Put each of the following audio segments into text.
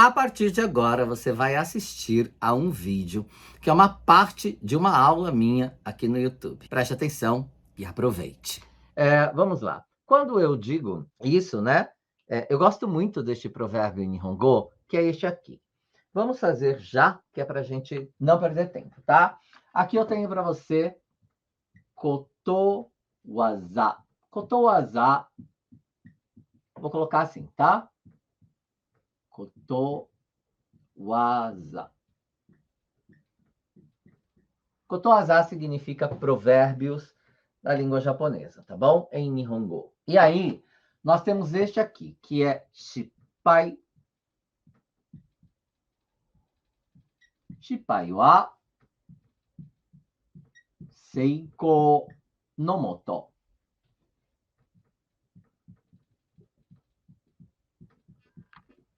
A partir de agora, você vai assistir a um vídeo que é uma parte de uma aula minha aqui no YouTube. Preste atenção e aproveite. Vamos lá. Quando eu digo isso, né? Eu gosto muito deste provérbio em Nihongo, que é este aqui. Vamos fazer já, que é para a gente não perder tempo, tá? Aqui eu tenho para você koto waza. Koto waza, vou colocar assim, tá? Koto waza. Kotowaza significa provérbios da língua japonesa, tá bom? Em Nihongo. E aí, nós temos este aqui, que é Shippai. Shippai wa Seiko no moto.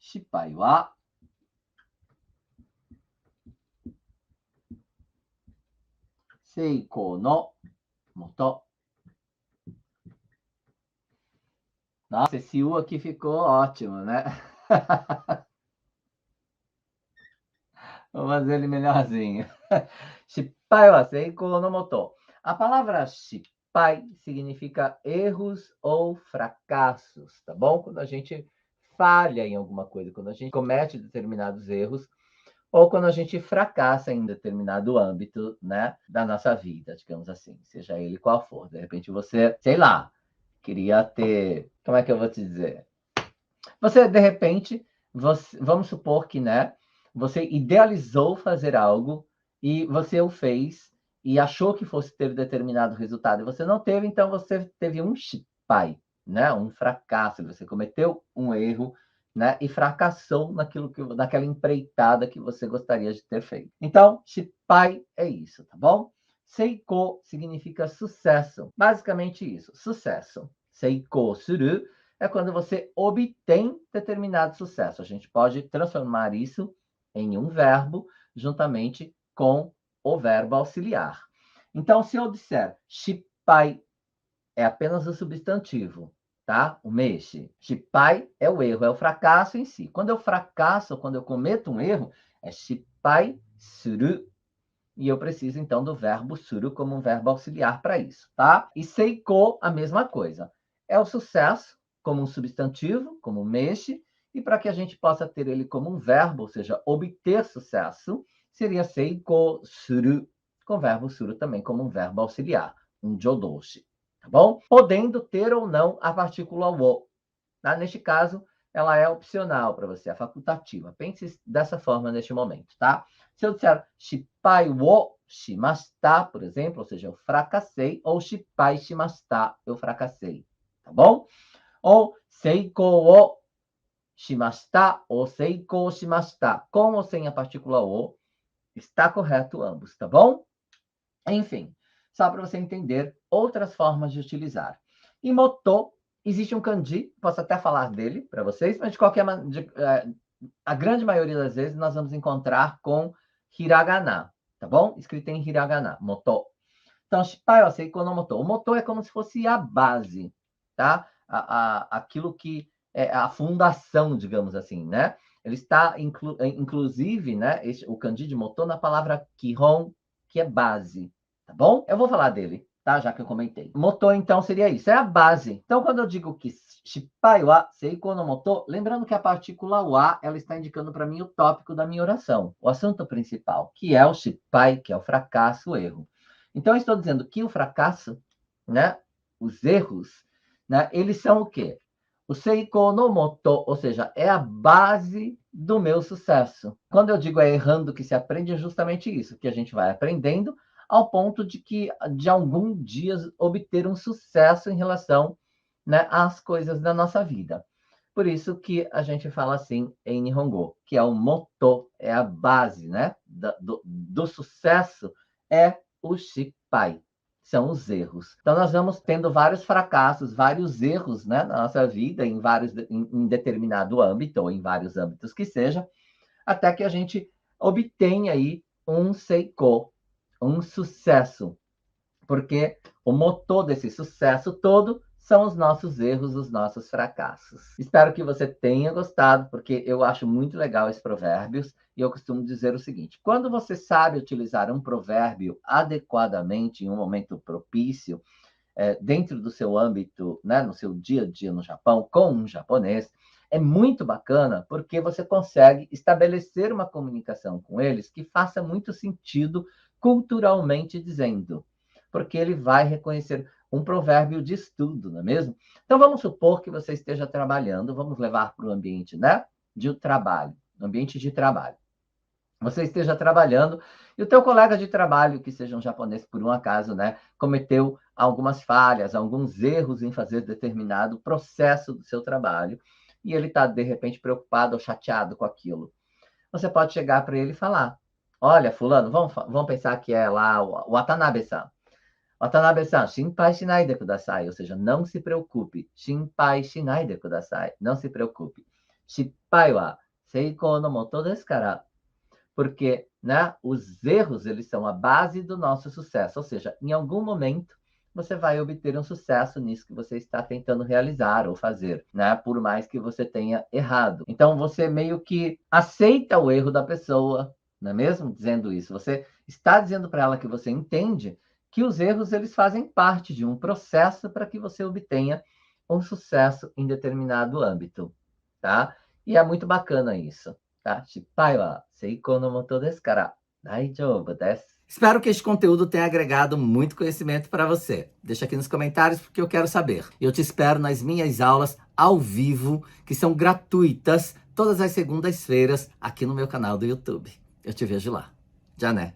Shippai wa Seiko no moto. Nossa, esse U aqui ficou ótimo, né? Vou fazer ele melhorzinho. Shippai wa seiko no moto. A palavra shippai significa erros ou fracassos, tá bom? Quando a gente falha em alguma coisa, quando a gente comete determinados erros, ou quando a gente fracassa em determinado âmbito, né, da nossa vida, digamos assim, seja ele qual for. De repente você, sei lá, queria ter, como é que eu vou te dizer? Você, de repente, vamos supor que, né, você idealizou fazer algo e você o fez e achou que fosse ter determinado resultado e você não teve, então você teve um shippai, né, um fracasso, você cometeu um erro, né, e fracassou naquela empreitada que você gostaria de ter feito. Então, shippai é isso, tá bom? Seiko significa sucesso. Basicamente isso, sucesso. Seiko suru é quando você obtém determinado sucesso. A gente pode transformar isso em um verbo juntamente com o verbo auxiliar. Então, se eu disser shippai é apenas o substantivo, tá? O meshi. Shippai é o erro, é o fracasso em si. Quando eu fracasso, quando eu cometo um erro, é shippai suru. E eu preciso, então, do verbo suru como um verbo auxiliar para isso, tá? E seiko, a mesma coisa. É o sucesso como um substantivo, como mexe, e para que a gente possa ter ele como um verbo, ou seja, obter sucesso, seria seiko suru, com o verbo suru também como um verbo auxiliar, um jodoshi, tá bom? Podendo ter ou não a partícula wo. Tá? Neste caso, ela é opcional para você, é facultativa. Pense dessa forma neste momento, tá? Se eu disser shippai wo shimashita, por exemplo, ou seja, eu fracassei, ou shippai shimashita, eu fracassei, tá bom? Ou seiko wo shimashita, ou seiko shimashita, com ou sem a partícula o, está correto ambos, tá bom? Enfim, só para você entender outras formas de utilizar. Em moto, existe um kanji, posso até falar dele para vocês, mas de qualquer maneira, a grande maioria das vezes nós vamos encontrar com hiragana, tá bom? Escrito em hiragana, moto. Então, shippai wa seiko no moto. O moto é como se fosse a base, tá? Aquilo que é a fundação, digamos assim, né? Ele está, inclusive, né, o kanji de moto na palavra kihon, que é base, tá bom? Eu vou falar dele, tá? Já que eu comentei. Moto, então, seria isso, é a base. Então, quando eu digo que shippai wa seiko no moto, lembrando que a partícula wa, ela está indicando para mim o tópico da minha oração, o assunto principal, que é o shippai, que é o fracasso, o erro. Então, eu estou dizendo que o fracasso, né, os erros, né, eles são o quê? O seiko no moto, ou seja, é a base do meu sucesso. Quando eu digo é errando que se aprende, é justamente isso, que a gente vai aprendendo ao ponto de que, de algum dia, obter um sucesso em relação, né, às coisas da nossa vida. Por isso que a gente fala assim em Nihongo, que é o moto, é a base, né, do sucesso, é o shippai, são os erros. Então, nós vamos tendo vários fracassos, vários erros, né, na nossa vida, em determinado âmbito, ou em vários âmbitos que seja, até que a gente obtenha aí um seiko, um sucesso. Porque o motor desse sucesso todo são os nossos erros, os nossos fracassos. Espero que você tenha gostado, porque eu acho muito legal esses provérbios, e eu costumo dizer o seguinte: quando você sabe utilizar um provérbio adequadamente, em um momento propício, dentro do seu âmbito, né, no seu dia a dia no Japão, com um japonês, é muito bacana, porque você consegue estabelecer uma comunicação com eles que faça muito sentido culturalmente dizendo, porque ele vai reconhecer um provérbio de estudo, não é mesmo? Então vamos supor que você esteja trabalhando, vamos levar para o ambiente, né, de trabalho, ambiente de trabalho. Você esteja trabalhando e o teu colega de trabalho, que seja um japonês por um acaso, né, cometeu algumas falhas, alguns erros em fazer determinado processo do seu trabalho, e ele está, de repente, preocupado ou chateado com aquilo. Você pode chegar para ele e falar: olha, fulano, vamos pensar que é lá o Watanabe-san. Watanabe-san, shinpai shinai de kudasai, ou seja, não se preocupe. Shinpai shinai de kudasai, não se preocupe. Shippai wa seikou no moto desu kara, porque, né, os erros eles são a base do nosso sucesso, ou seja, em algum momento você vai obter um sucesso nisso que você está tentando realizar ou fazer, né, por mais que você tenha errado. Então você meio que aceita o erro da pessoa, não é mesmo? Dizendo isso, você está dizendo para ela que você entende que os erros eles fazem parte de um processo para que você obtenha um sucesso em determinado âmbito, tá? E é muito bacana isso. Tá? Shippai wa seikou no moto desu kara daijoubu desu. Espero que este conteúdo tenha agregado muito conhecimento para você. Deixa aqui nos comentários porque eu quero saber. Eu te espero nas minhas aulas ao vivo, que são gratuitas, todas as segundas-feiras, aqui no meu canal do YouTube. Eu te vejo lá. Já né?